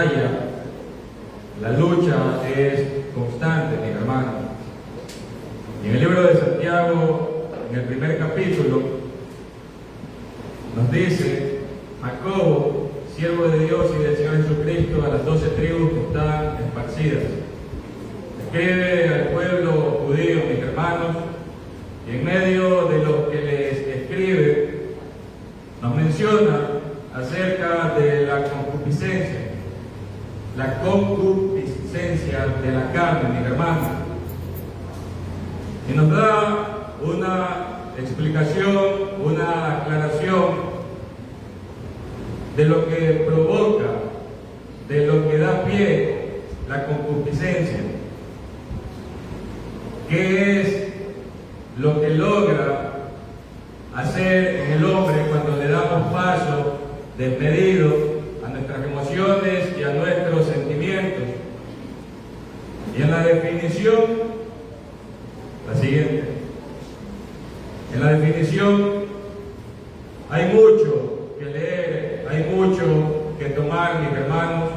batalla, la lucha es constante, mis hermanos. Y en el libro de Santiago, en el primer capítulo, nos dice Jacobo, siervo de Dios y del Señor Jesucristo, a las 12 tribus que están esparcidas. Escribe al pueblo judío, mis hermanos, y en medio de lo que les escribe, nos menciona acerca de la concupiscencia de la carne, mis hermanos. Y nos da una explicación, una aclaración de lo que provoca, de lo que da pie la concupiscencia. ¿Qué es lo que logra hacer en el hombre cuando le damos paso desmedido a nuestras emociones y a nuestros sentimientos? Y en la definición, la siguiente. En la definición hay mucho que leer, hay mucho que tomar, mis hermanos,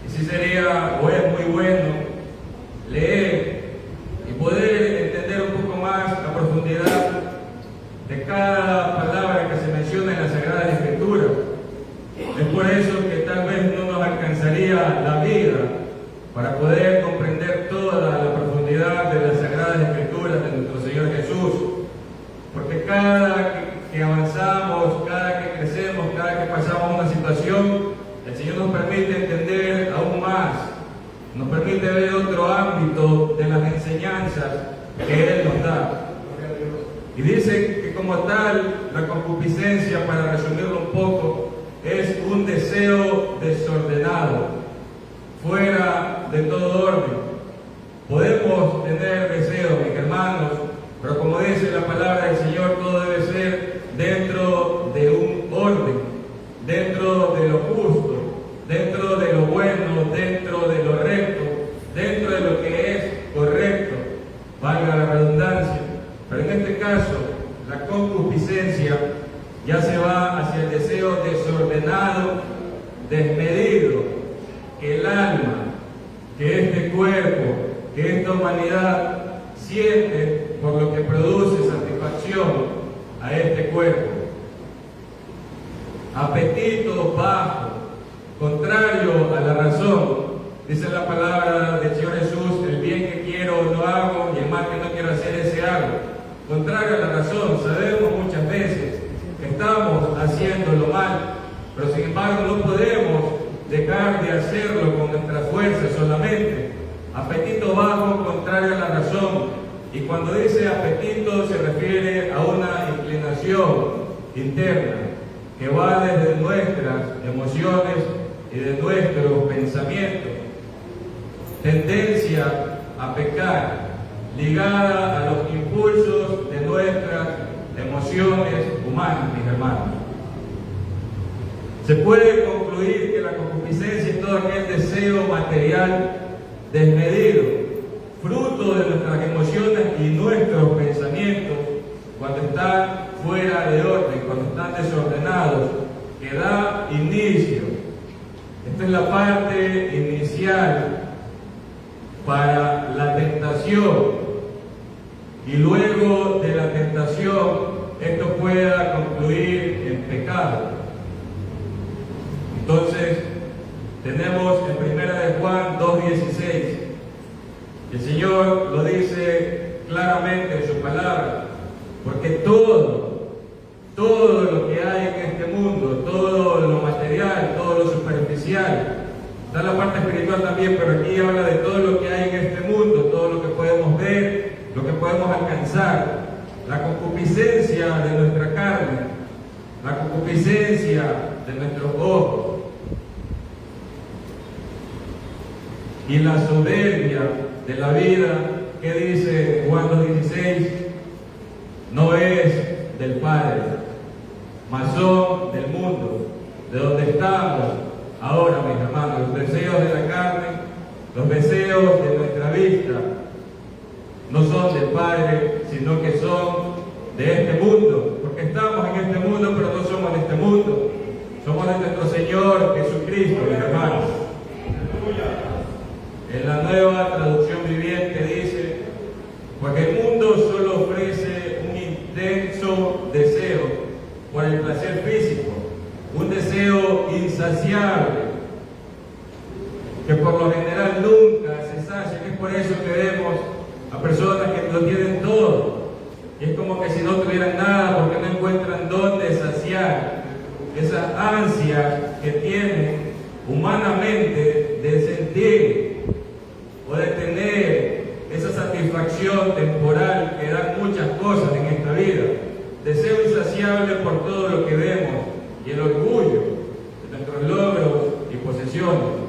y sí sería, o es muy bueno, leer y poder entender un poco más la profundidad de cada palabra que se menciona en la Sagrada Escritura. Es por eso que tal vez no nos alcanzaría la vida para poder comprender toda la profundidad de las Sagradas Escrituras de nuestro Señor Jesús. Porque cada que avanzamos, cada que crecemos, cada que pasamos una situación, el Señor nos permite entender aún más, nos permite ver otro ámbito de las enseñanzas que Él nos da. Y dice que como tal, la concupiscencia, para resumirlo un poco, es un deseo desordenado, fuera de todo orden. Podemos tener deseos, mis hermanos, pero como dice la palabra del Señor, todo debe ser dentro de un orden, dentro de lo justo, dentro de lo bueno, dentro de lo recto, dentro de lo que es correcto, valga la redundancia. Pero en este caso, la concupiscencia ya se va hacia el deseo desordenado, desmedido, que el alma, que este cuerpo, que esta humanidad siente por lo que produce satisfacción a este cuerpo. Apetito bajo, contrario a la razón. Dice la palabra del Señor Jesús: el bien que quiero no hago y el mal que no quiero hacer ese hago. Contrario a la razón. Sabemos muchas veces que estamos haciendo lo mal, pero sin embargo no podemos dejar de hacerlo con nuestras fuerzas solamente. Apetito bajo, contrario a la razón. Y cuando dice apetito se refiere a una inclinación interna que va desde nuestras emociones y de nuestros pensamientos. Tendencia a pecar, ligada a los impulsos de nuestras emociones humanas, mis hermanos. Se puede concluir que la concupiscencia es todo aquel deseo material desmedido, fruto de nuestras emociones y nuestros pensamientos, cuando están fuera de orden, cuando están desordenados, que da inicio. Esta es la parte inicial para la tentación, y luego de la tentación esto pueda concluir en pecado. Entonces tenemos en 1 de Juan 2:16, el Señor lo dice claramente en su palabra, porque todo lo que hay en este mundo, todo lo material, todo lo superficial, está la parte espiritual también, pero aquí habla de todo lo que hay en este mundo, todo lo que podemos ver, lo que podemos alcanzar, la concupiscencia de nuestra carne, la concupiscencia de nuestros ojos y la soberbia de la vida, que dice Juan 2:16, no es del Padre, mas son del mundo, de donde estamos ahora, mis hermanos. Los deseos de la carne, los deseos de nuestra vista, no son del Padre, sino que son de este mundo, porque estamos en este mundo, pero no somos de este mundo, somos de nuestro Señor Jesucristo, mis hermanos. insaciable, que por lo general nunca se sacia, que es por eso que vemos a personas que lo tienen todo, y es como que si no tuvieran nada porque no encuentran dónde saciar esa ansia que tienen humanamente de sentir o de tener esa satisfacción temporal que dan muchas cosas en esta vida, deseo insaciable por todo lo que vemos y el orgullo de nuestros logros y posesiones.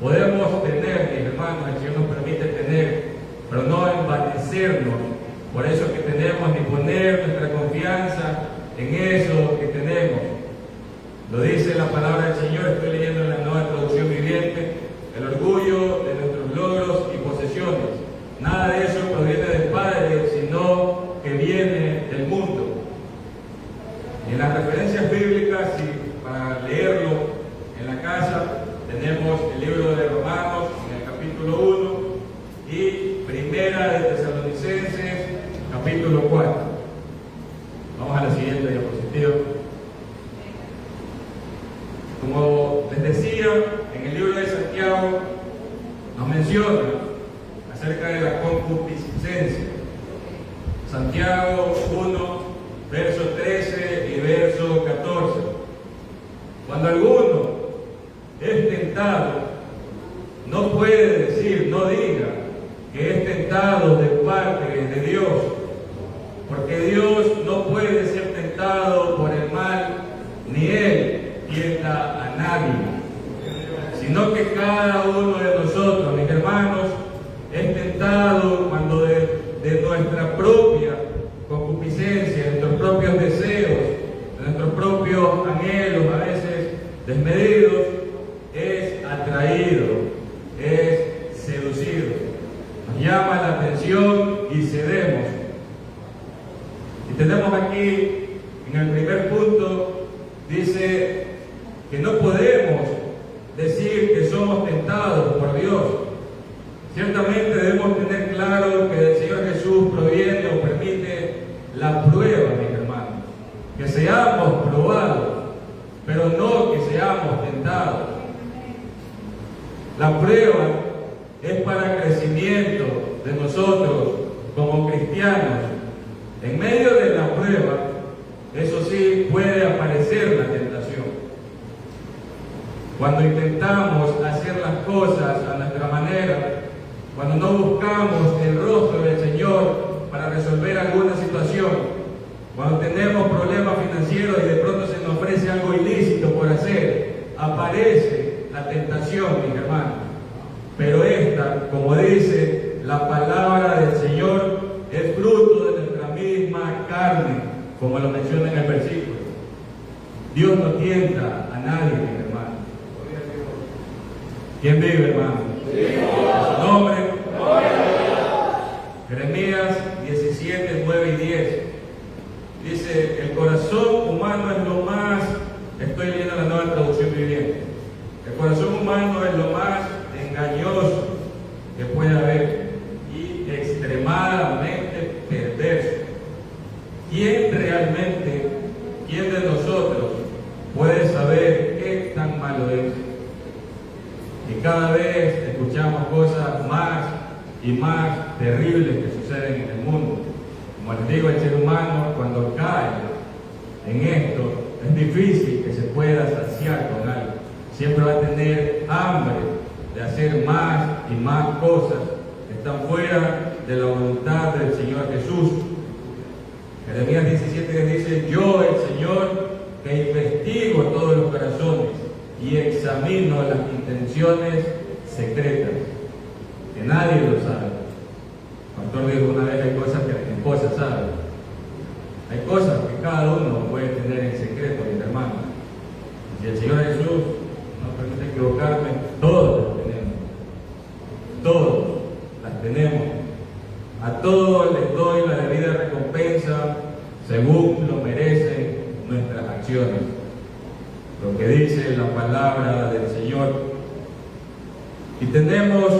Podemos tener, mis hermanos, el Señor nos permite tener, pero no envanecernos por eso que tenemos, ni poner nuestra confianza en eso que tenemos. Lo dice la palabra del Señor, estoy leyendo en la Nueva Traducción Viviente, el orgullo de nuestros logros y posesiones. Nada de eso proviene del Padre, sino que viene del mundo. Y en las referencias bíblicas, y para leerlo en la casa, tenemos el libro de Romanos en el capítulo 1 y Primera de Tesalonicenses, capítulo 4. Vamos a la siguiente diapositiva. Como les decía, en el libro de Santiago nos menciona acerca de la concupiscencia. Santiago 1, verso 13 y verso 14. Cuando alguno es tentado, no puede decir, no diga que es tentado de parte de Dios, porque Dios no puede ser tentado por el mal, ni Él tienta a nadie, sino que cada uno de nosotros, mis hermanos, es tentado cuando de nuestra propia concupiscencia, de nuestros propios deseos, de nuestros propios anhelos, a veces desmedidos, es atraído, es seducido. Nos llama la atención y cedemos. Y tenemos aquí, en el primer punto, dice que no podemos decir que somos tentados por Dios. Ciertamente debemos tener claro que del Señor Jesús proviene o permite la prueba, mis hermanos. Que seamos probados, pero no que seamos tentados. La prueba es para crecimiento de nosotros como cristianos. En medio de la prueba, eso sí, puede aparecer la tentación. Cuando intentamos hacer las cosas a nuestra manera, cuando no buscamos el rostro del Señor para resolver alguna situación, cuando tenemos problemas financieros y de pronto se nos ofrece algo ilícito por hacer, aparece la tentación, mis hermanos. Pero esta, como dice la palabra del Señor, es fruto de nuestra misma carne, como lo menciona en el versículo. Dios no tienta a nadie, mis hermanos. ¿Quién vive, hermano? En su nombre. Jeremías 17, 9 y 10. Dice, el corazón humano es lo más, estoy leyendo la Nueva Traducción Viviente, el corazón humano es lo más engañoso que puede haber y extremadamente perverso. ¿Quién de nosotros puede saber qué tan malo es? Y cada vez escuchamos cosas más y más terribles que suceden en el mundo. Como les digo, el ser humano cuando cae en esto es difícil que se pueda saciar con algo. Siempre va a tener hambre de hacer más y más cosas que están fuera de la voluntad del Señor Jesús. Jeremías 17 dice, yo el Señor que investigo todos los corazones y examino las intenciones secretas, que nadie lo sabe. El pastor dijo una vez, hay cosas que mi esposa sabe. Hay cosas que cada uno puede tener en secreto, mis hermanos. Si el Señor Jesús no permite equivocarme, todos las tenemos. Todos las tenemos. A todos les doy la debida recompensa según lo merecen nuestras acciones. Lo que dice la palabra del Señor. Y tenemos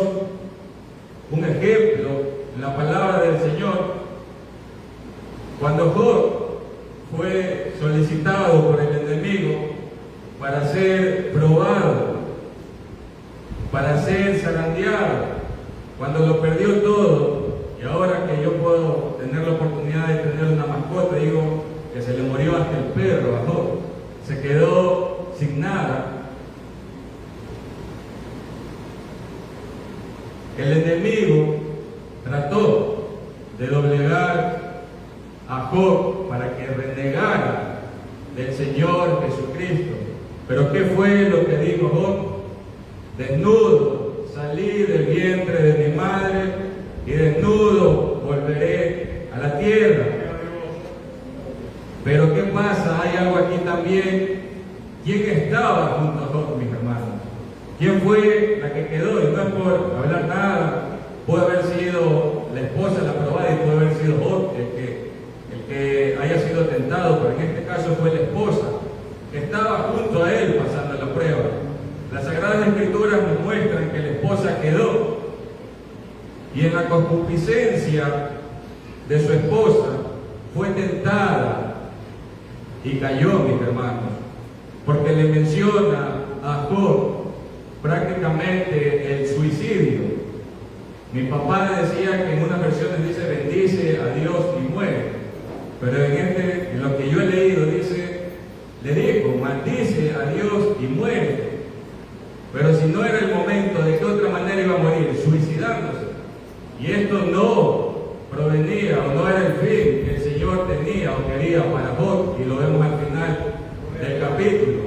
un ejemplo en la palabra del Señor. Cuando Job fue solicitado por el enemigo para ser probado, para ser zarandeado, cuando lo perdió todo. Y ahora que yo puedo tener la oportunidad de tener una mascota, digo que se le murió hasta el perro, Job. Se quedó sin nada. El enemigo trató de doblegar a Job para que renegara del Señor Jesucristo. Pero ¿qué fue lo que dijo Job? Desnudo salí del vientre de mi madre y desnudo volveré a la tierra. Pero ¿qué pasa? Hay algo aquí también. ¿Quién estaba junto a Job, mis hermanos? ¿Quién fue la que quedó? Y no es por hablar nada, puede haber sido la esposa la probada y puede haber sido Job el que haya sido tentado, pero en este caso fue la esposa que estaba junto a él pasando la prueba. Las Sagradas Escrituras nos muestran que la esposa quedó y en la concupiscencia de su esposa fue tentada y cayó, mis hermanos, porque le menciona a Job prácticamente el suicidio. Mi papá decía que en unas versiones dice bendice a Dios y muere, pero en lo que yo he leído dice, le dijo maldice a Dios y muere. Pero si no era el momento, ¿de qué otra manera iba a morir? Suicidándose. Y esto no provenía o no era el fin que el Señor tenía o quería para Job, y lo vemos al final del capítulo.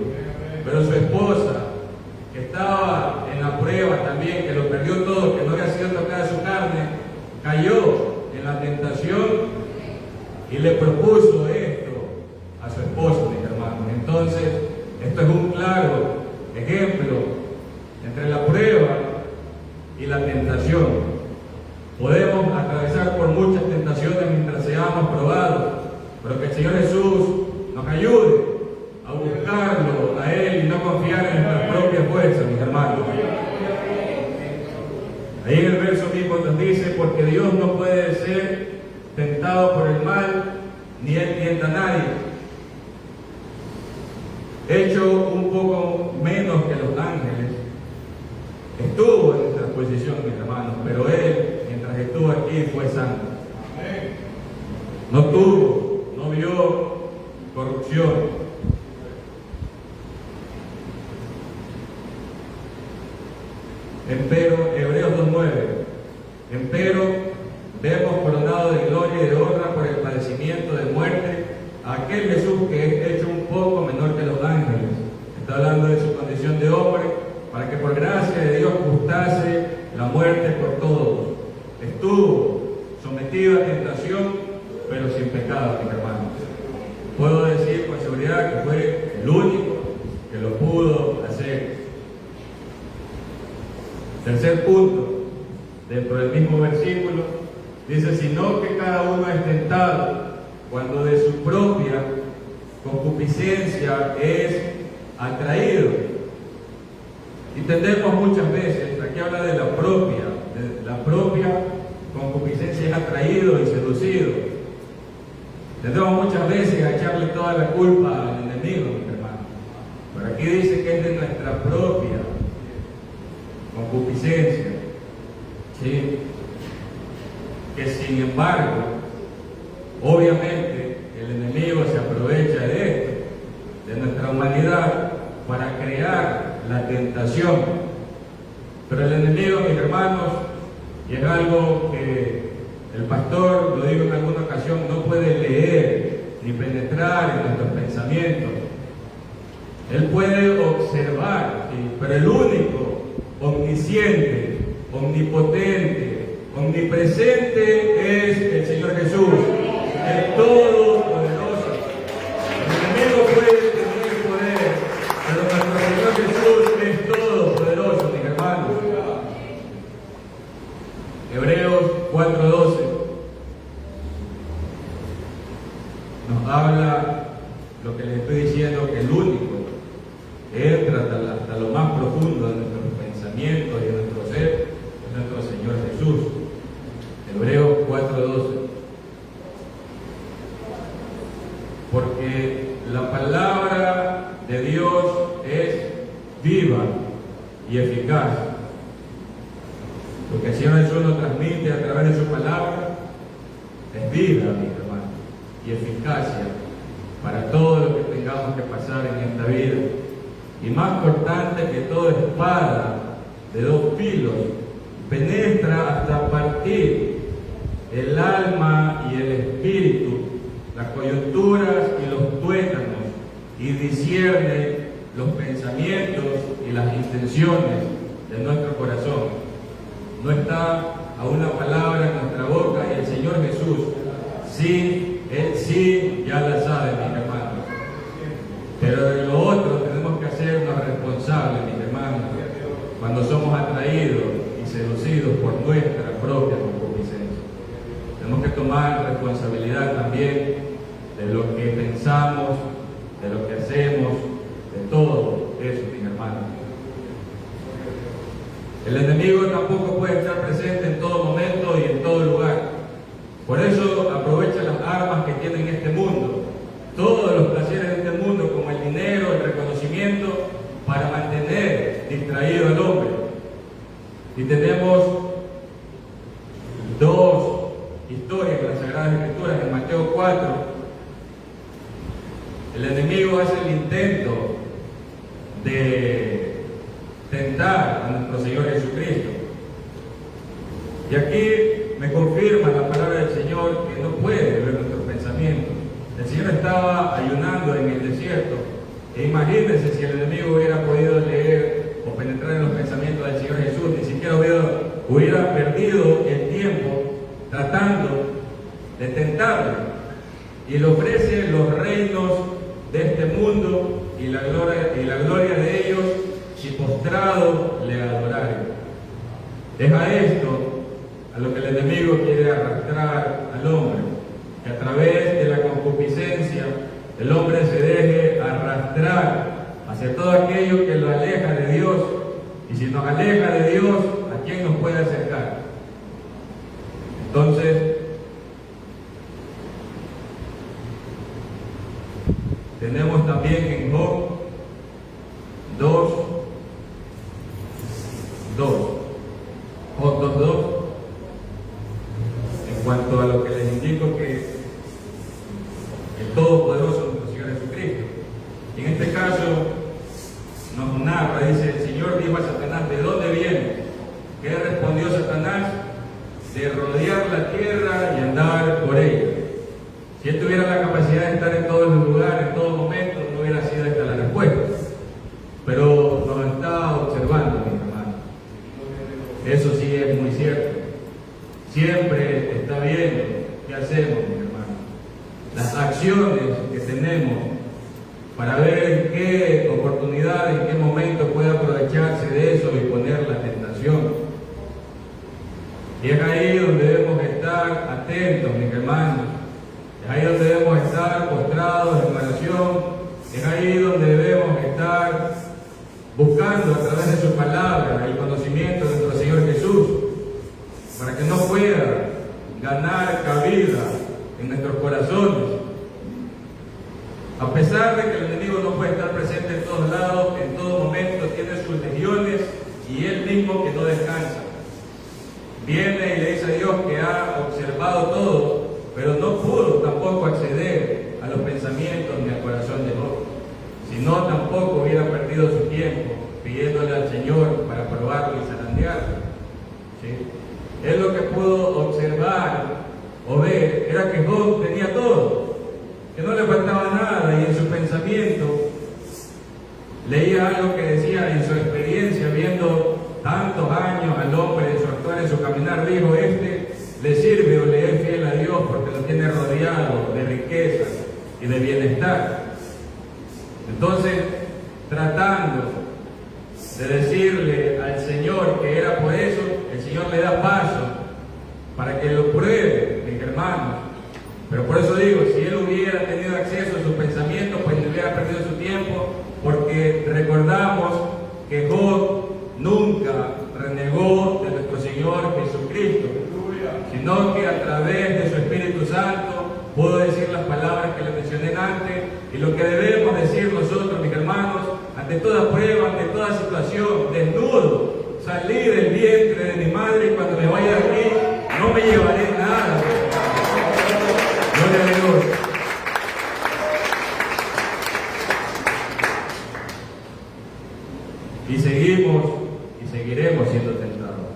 Pero su esposa, que estaba en la prueba también, que lo perdió todo, que no había sido tocada su carne, cayó en la tentación y le propuso esto a su esposo, mis hermanos. Entonces, esto es un claro ejemplo entre la prueba y la tentación. Podemos atravesar por muchas tentaciones mientras seamos probados, pero que el Señor Jesús nos ayude a buscarlo a Él y no confiar en nuestras propias fuerzas, mis hermanos. Ahí en el verso mismo nos dice, porque Dios no puede ser tentado por el mal, ni Él tienta a nadie. Hecho un poco menos que los ángeles, estuvo en nuestra posición, mis hermanos, pero Él, mientras estuvo aquí, fue santo. No vio corrupción. Empero, Hebreos 2:9, empero vemos coronado de gloria y de honra por el padecimiento de muerte a aquel Jesús que es hecho un poco menor que los ángeles. Está hablando de su condición de hombre, para que por gracia de Dios gustase la muerte por todos. Estuvo sometido a tentación, pero sin pecado, mis hermanos. Puedo decir con seguridad que fue el único que lo pudo hacer. Tercer punto, dentro del mismo versículo, dice, sino que cada uno es tentado cuando de su propia concupiscencia es atraído. Entendemos muchas veces, aquí habla de la propia concupiscencia es atraído y seducido. Tendemos muchas veces a echarle toda la culpa al enemigo, mis hermanos. Pero aquí dice que es de nuestra propia concupiscencia, ¿sí? Que sin embargo, obviamente, el enemigo se aprovecha de esto, de nuestra humanidad, para crear la tentación. Pero el enemigo, mis hermanos, y es algo que el pastor, lo digo en alguna ocasión, no puede leer ni penetrar en nuestros pensamientos. Él puede observar, ¿sí? Pero el único omnisciente, omnipotente, omnipresente es el Señor Jesús, el Todopoderoso. El enemigo puede tener poder, pero nuestro Señor Jesús es todopoderoso, mis hermanos. Hebreos 4:12 nos habla lo que les estoy diciendo, que el único que entra hasta lo más profundo de nuestros pensamientos y de nuestro ser es nuestro Señor Jesús. Hebreos 4:12. y eficaz. Lo que el Señor Jesús nos transmite a través de su palabra es vida, mis hermanos, y eficacia para todo lo que tengamos que pasar en esta vida. Y más cortante que toda espada de 2 filos, penetra hasta partir el alma y el espíritu, las coyunturas y los tuétanos, y discierne los pensamientos y las intenciones de nuestro corazón. No está a una palabra en nuestra boca, y el Señor Jesús, sí, Él sí, ya la sabe, mis hermanos. Pero de lo otro tenemos que hacernos responsables, mis hermanos, cuando somos atraídos y seducidos por nuestra propia concupiscencia. Tenemos que tomar responsabilidad también de lo que pensamos, de lo que hacemos, de todo eso, mis hermanos. El enemigo tampoco puede estar presente en todo momento y en todo lugar. Por eso aprovecha las armas que tiene en este mundo, todos los placeres de este mundo, como el dinero, el reconocimiento, para mantener distraído al hombre. Y tenemos 2 historias de las Sagradas Escrituras. En Mateo 4, el enemigo hace el intento de tentar a nuestro Señor Jesucristo. Y aquí me confirma la palabra del Señor que no puede ver nuestros pensamientos. El Señor estaba ayunando en el desierto, e imagínense si el enemigo hubiera podido leer o penetrar en los pensamientos del Señor Jesús, ni siquiera hubiera perdido el tiempo tratando de tentarle, y le ofrece los reinos de este mundo y la gloria de ellos, si postrado le adoraren. Es a esto a lo que el enemigo quiere arrastrar al hombre, que a través de la concupiscencia el hombre se deje arrastrar hacia todo aquello que lo aleja de Dios. Y si nos aleja de Dios, ¿a quién nos puede acercar? Entonces, tenemos también en Job 2:2, en cuanto a lo que les indico que el Todopoderoso nuestro Señor Jesucristo. Y en este caso nos narra, dice: el Señor dijo a Satanás, ¿de dónde viene? ¿Qué respondió Satanás? De rodear la tierra y andar por ella. Si él tuviera la capacidad de estar en todos los lugares, en todo momento, no hubiera sido esta la respuesta. Pero nos está observando, mis hermanos. Eso sí es muy cierto. Siempre está viendo qué hacemos, mis hermanos. Las acciones que tenemos para ver en qué oportunidad, en qué momento puede aprovecharse de eso y poner la tentación. Y es ahí donde debemos estar atentos, mis hermanos. Es ahí donde debemos estar postrados en oración. Es ahí donde debemos estar buscando a través de su palabra el conocimiento de nuestro Señor Jesús, para que no pueda ganar cabida en nuestros corazones. A pesar de que el enemigo no puede estar presente en todos lados, en todo momento, tiene sus legiones y él mismo que no descansa. Viene y le dice a Dios que ha observado todo, pero no pudo tampoco acceder a los pensamientos ni al corazón de Job. Si no, tampoco hubiera perdido su tiempo pidiéndole al Señor para probarlo y zarandearlo. ¿Sí? Él lo que pudo observar o ver era que Job tenía todo, que no le faltaba nada, y en su pensamiento leía algo que decía: en su experiencia, viendo tantos años al hombre en su actuar, en su caminar, dijo: este le sirve o le es fiel a Dios porque lo tiene rodeado de riquezas y de bienestar. Entonces, tratando de decirle al Señor que era por eso, el Señor le da paso para que lo pruebe, mis hermanos. Pero por eso digo, si él hubiera tenido acceso a sus pensamientos, pues no hubiera perdido su tiempo, porque recordamos que Job nunca renegó de nuestro Señor Jesucristo, sino que a través de su Espíritu Santo pudo decir las palabras que le mencioné antes, y lo que debemos decir nosotros, mis hermanos, ante toda prueba, ante toda situación, desnudos seguiremos siendo tentados,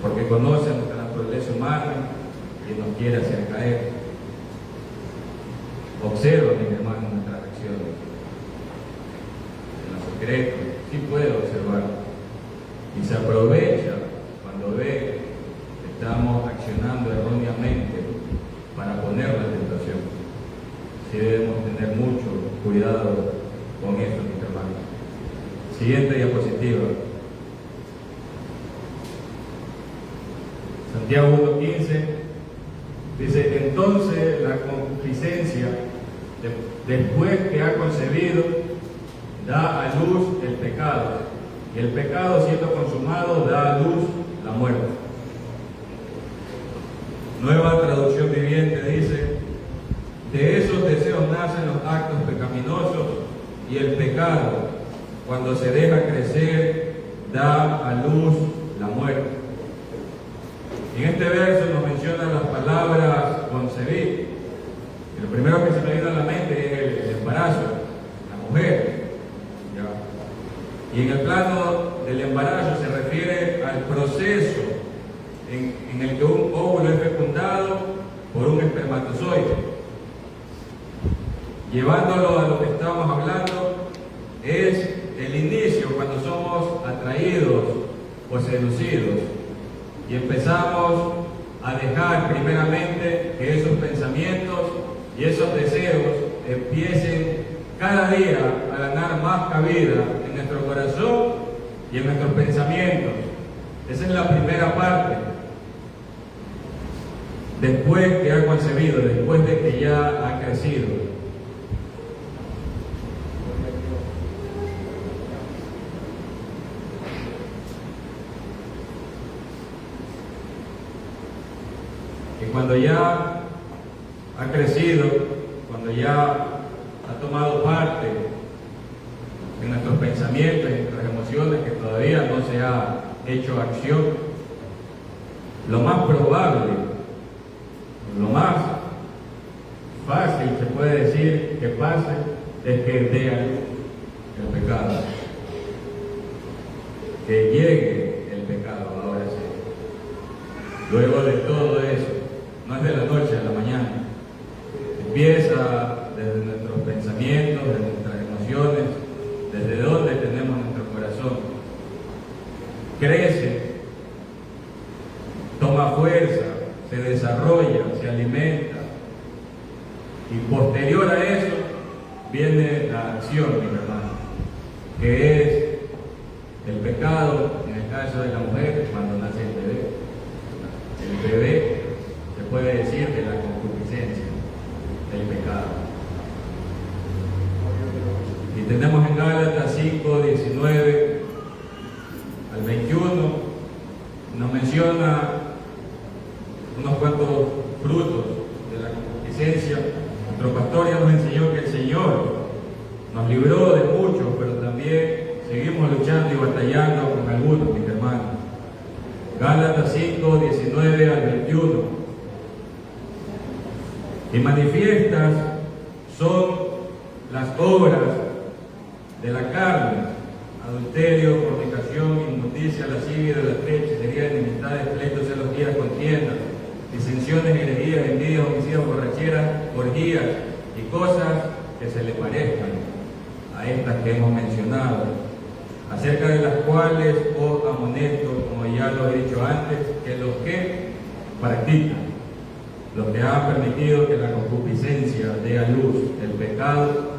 porque conoce nuestra naturaleza humana y nos quiere hacer caer. Observa, mis hermanos, nuestras acciones. En lo secreto, sí puede observar. Y se aprovecha cuando ve que estamos accionando erróneamente para ponernos en tentación. Sí debemos tener mucho cuidado con esto, mis hermanos. Siguiente diapositiva. Santiago 1:15 dice: entonces la concupiscencia, después que ha concebido, da a luz el pecado, y el pecado, siendo consumado, da a luz la muerte. Nueva Traducción Viviente dice: de esos deseos nacen los actos pecaminosos, y el pecado, cuando se deja crecer, da a luz la muerte. En este verso nos mencionan las palabras concebir. Y lo primero que se me viene a la mente es el embarazo, la mujer. ¿Ya? Y en el plano del embarazo se refiere al proceso en el que un óvulo es fecundado por un espermatozoide. Llevándolo a lo que estamos hablando, es el inicio cuando somos atraídos o seducidos y empezamos a dejar primeramente que esos pensamientos y esos deseos empiecen cada día a ganar más cabida en nuestro corazón y en nuestros pensamientos. Esa es la primera parte. Después que ha concebido, después de que ya ha crecido. Y cuando ya ha crecido, cuando ya ha tomado parte en nuestros pensamientos, en nuestras emociones, que todavía no se ha hecho acción, lo más probable, lo más fácil se puede decir que pase es que dé a luz el pecado, que llegue el pecado, ahora sí. Luego de todo eso, no es de la noche a la mañana, empieza desde nuestros pensamientos, desde nuestras emociones, desde donde tenemos nuestro corazón. Crece, toma fuerza, se desarrolla, se alimenta, y posterior a eso viene la acción, mi hermano, que es el pecado, en el caso de la mujer, cuando nace el bebé. El bebé se puede decir de la concupiscencia, del pecado. Y tenemos en Gálatas 5:19 al 21, nos menciona unos cuantos frutos de la concupiscencia. Nuestro pastor ya nos enseñó que el Señor nos libró de muchos, pero también seguimos luchando y batallando con algunos, mis hermanos. Gálatas 5:19 al 21. Y manifiestas son las obras de la carne: adulterio, fornicación, inmundicia, lascivia, idolatría, hechicería, enemistades, pleitos, celos, iras, contiendas, disensiones, herejías, envidias, homicidios, borracheras, orgías y cosas que se le parezcan a estas que hemos mencionado, acerca de las cuales os amonesto, como ya lo he dicho antes, que los que practican, los que han permitido que la concupiscencia dé a luz el pecado,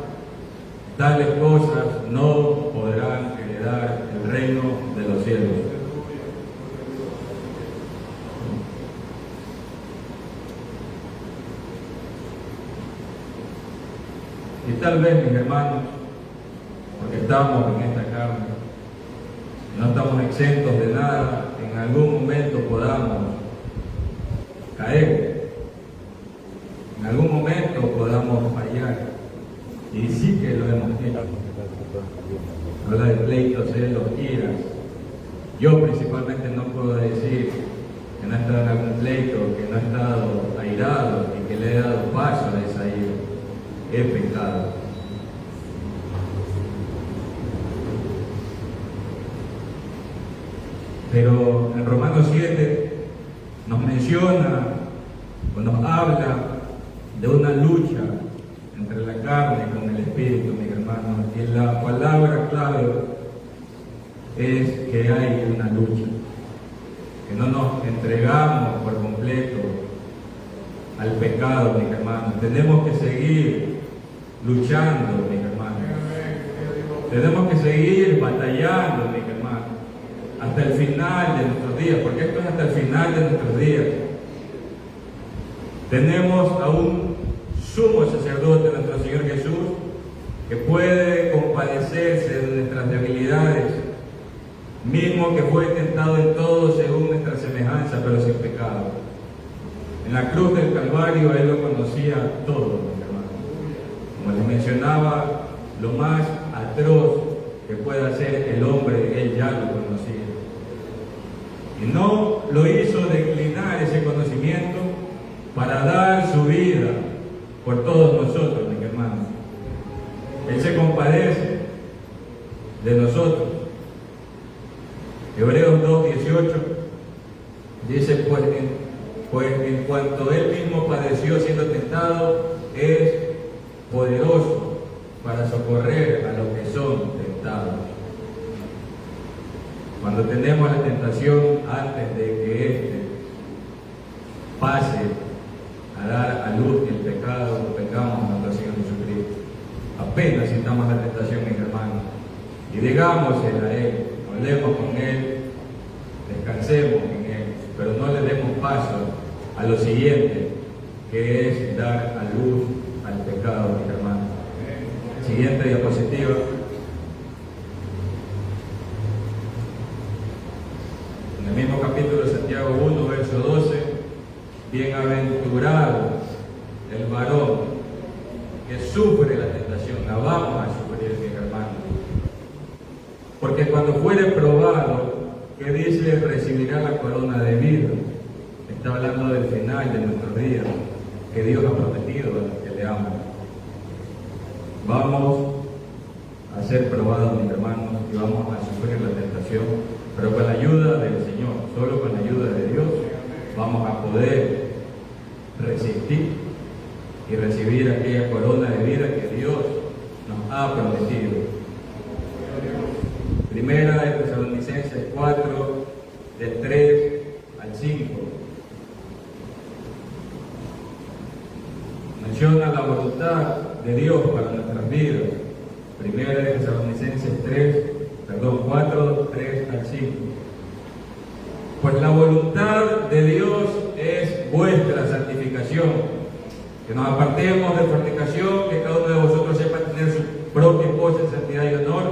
tales cosas no podrán heredar el reino de los cielos. Y tal vez, mis hermanos, porque estamos en esta carne, no estamos exentos de nada, en algún momento podamos caer, en algún momento podamos fallar, y sí que lo hemos hecho. Habla de pleitos, celos, iras. Yo principalmente no puedo decir que no he estado en algún pleito, que no he estado airado y que le he dado paso a esa ira. He pecado. Pero en Romanos 7 nos menciona o nos habla de una lucha entre la carne con el espíritu, mis hermanos. Y la palabra clave es que hay una lucha, que no nos entregamos por completo al pecado, mis hermanos. Tenemos que seguir luchando, mis hermanos. Tenemos que seguir batallando, mis hermanos, hasta el final de nuestros días, porque esto es hasta el final de nuestros días. Tenemos a un sumo sacerdote, nuestro Señor Jesús, que puede compadecerse de nuestras debilidades, mismo que fue tentado en todo según nuestra semejanza, pero sin pecado. En la cruz del Calvario Él lo conocía todo, mis hermanos. Como les mencionaba, lo más atroz que puede hacer el hombre, Él ya lo conocía. Y no lo hizo declinar ese conocimiento para dar su vida por todos nosotros, mis hermanos. Él se compadece de nosotros. Hebreos 2:18 dice, pues en cuanto Él mismo padeció siendo tentado, es poderoso para socorrer a los que son tentados. Cuando tenemos la tentación, antes de que éste pase a dar a luz el pecado, pecamos a nuestro Señor Jesucristo. Apenas sintamos la tentación, mis hermanos, y digámosle a Él, hablemos con Él, descansemos en Él, pero no le demos paso a lo siguiente, que es dar a luz al pecado, mis hermanos. Siguiente diapositiva. En el mismo capítulo de Santiago 1, verso 12, bienaventurado el varón que sufre la tentación. La vamos a sufrir, mis hermanos. Porque cuando fuere probado, ¿qué dice? Recibirá la corona de vida. Está hablando del final de nuestros días, que Dios ha prometido a los que le aman. Vamos a ser probados, mis hermanos, y vamos a sufrir la tentación, pero con la ayuda del Señor, solo con la ayuda de Dios, vamos a poder resistir y recibir aquella corona de vida que Dios nos ha prometido. Primera de Tesalonicenses 4, del 3 al 5. Menciona la voluntad de Dios para nuestras vidas. Primera de Tesalonicenses 4, 3 al 5. Pues la voluntad de Dios es vuestra santificación, que nos apartemos de fornicación, que cada uno de vosotros sepa tener su propia esposa en santidad y honor,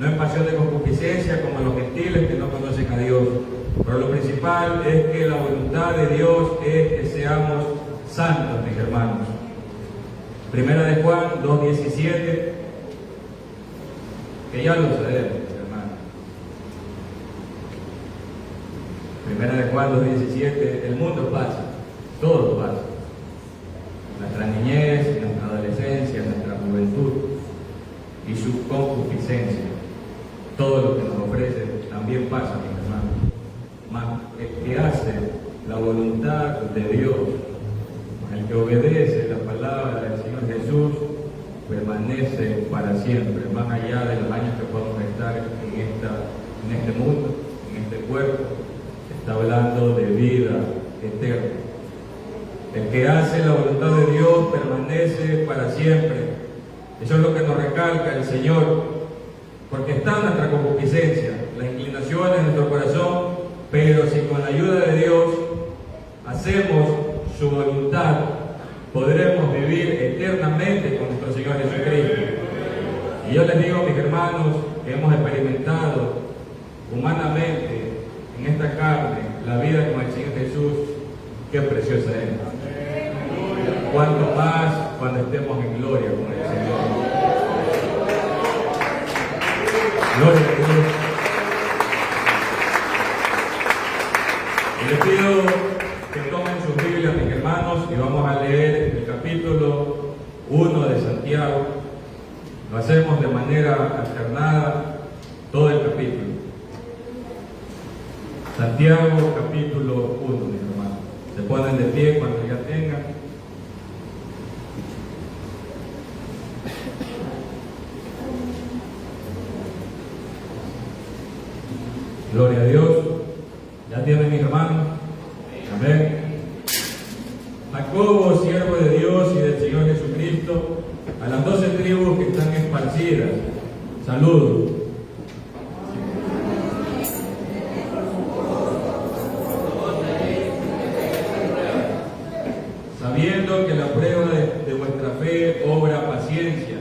no en pasión de concupiscencia como los gentiles que no conocen a Dios. Pero lo principal es que la voluntad de Dios es que seamos santos, mis hermanos. Primera de Juan 2:17, que ya lo sabemos, hermanos. Primera de Juan 2:17, el mundo pasa, todo pasa. Nuestra niñez, nuestra adolescencia, nuestra juventud y su concupiscencia, todo lo que nos ofrece también pasa, mis hermanos. Mas el que hace la voluntad de Dios, el que obedece la palabra del Señor Jesús, permanece para siempre, más allá de los años que podemos estar en este mundo, en este cuerpo. Está hablando de vida eterna. El que hace la voluntad de Dios permanece para siempre. Eso es lo que nos recalca el Señor, porque está nuestra concupiscencia, la inclinación en nuestro corazón, pero si con la ayuda de Dios hacemos su voluntad, podremos vivir eternamente con nuestro Señor Jesucristo. Y yo les digo, mis hermanos, que hemos experimentado humanamente en esta carne la vida con el Señor Jesús, qué preciosa es. Cuanto más cuando estemos en gloria con el Señor. Gloria a Dios. Y les pido que tomen sus Biblias, mis hermanos, y vamos a leer el capítulo 1 de Santiago. Lo hacemos de manera alternada, todo el capítulo. Santiago capítulo 1, mis hermanos. Se ponen de pie cuando ya tengan. Gloria a Dios. ¿Ya tienen, mis hermanos? Amén. Jacobo, siervo de Dios y del Señor Jesucristo, a las 12 tribus que están esparcidas, saludos. Sabiendo que la prueba de vuestra fe obra paciencia.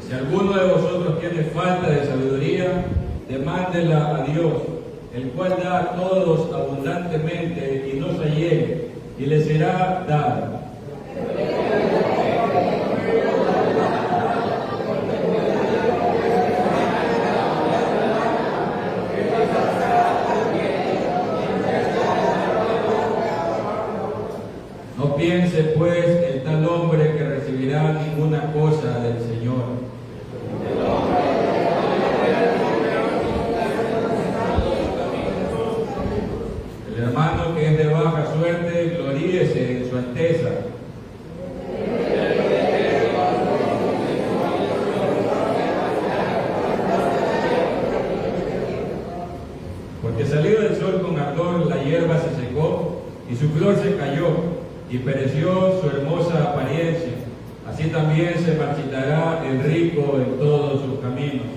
Si alguno de vosotros tiene falta de sabiduría, demándela a Dios, el cual da a todos abundantemente y no se llegue, y le será dada. No piense pues el tal hombre que recibirá ninguna cosa del Señor. El hermano que es de baja suerte, gloríese en su alteza. Porque salido el sol con ardor, la hierba se secó y su flor se cayó, y pereció su hermosa apariencia. Así también se marchitará el rico en todos sus caminos.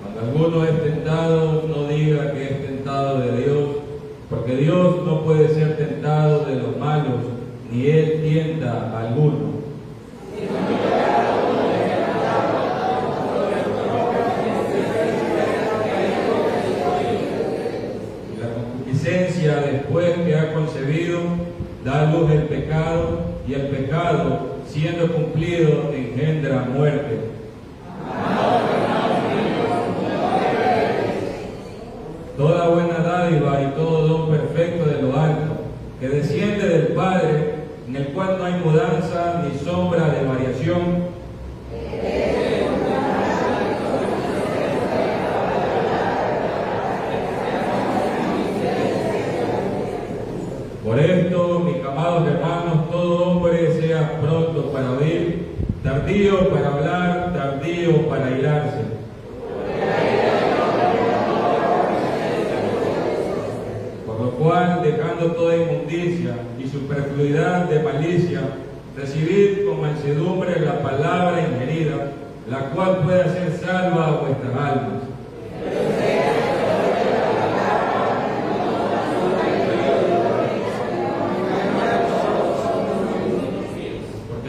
Cuando alguno es tentado, no diga que es tentado de Dios, porque Dios no puede ser tentado de los malos, ni Él tienta a alguno. Después que ha concebido, da a luz el pecado, y el pecado, siendo cumplido, engendra muerte. Toda buena dádiva y todo don perfecto de lo alto, que desciende del Padre, en el cual no hay mudanza ni sombra de variación. Por esto, mis amados hermanos, todo hombre sea pronto para oír, tardío para hablar, tardío para airarse. Por lo cual, dejando toda inmundicia y superfluidad de malicia, recibid con mansedumbre la palabra ingerida, la cual puede hacer salva a vuestras almas.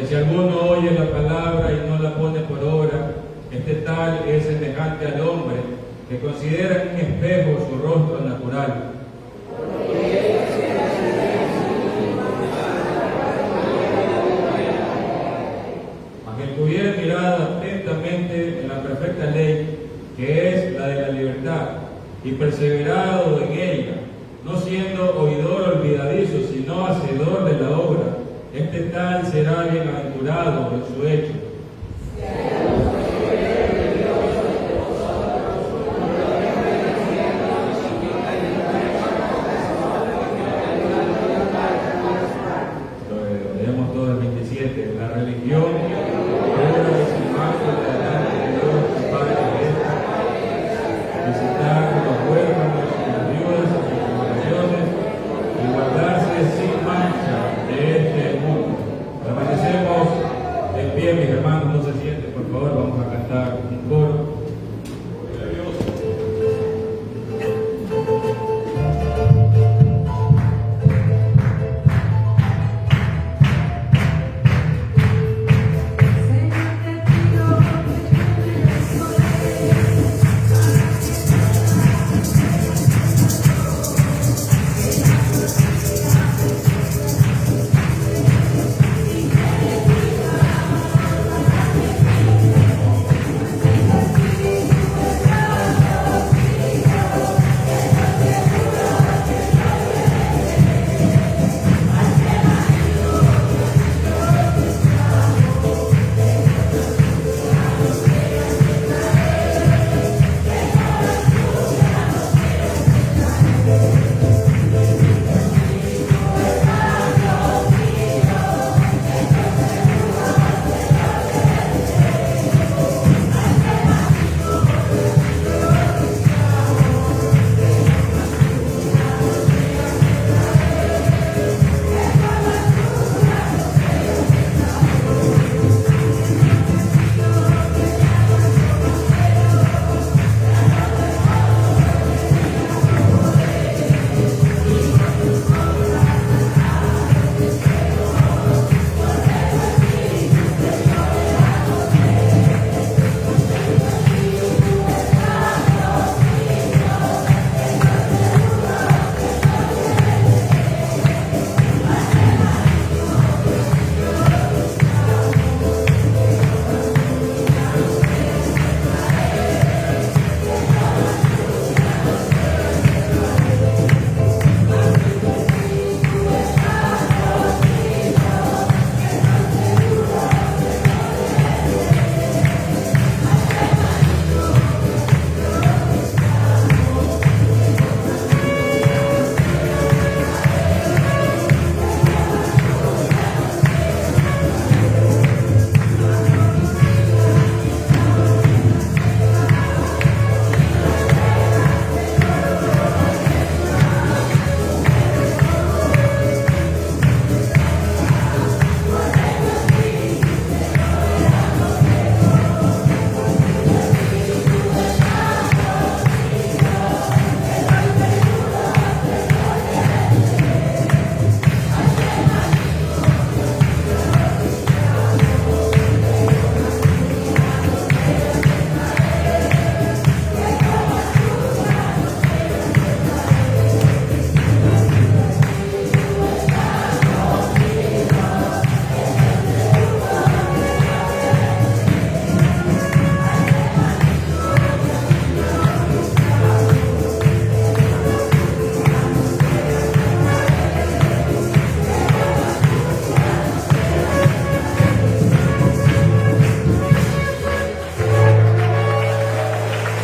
Si alguno oye la palabra y no la pone por obra, este tal es semejante al hombre que considera en un espejo su rostro natural. Mas el que hubiera mirado atentamente en la perfecta ley, que es la de la libertad, y perseverado en ella, no siendo oidor olvidadizo, sino hacedor de la obra, este tal será bienaventurado en su hecho. Leemos todo el 27. La religión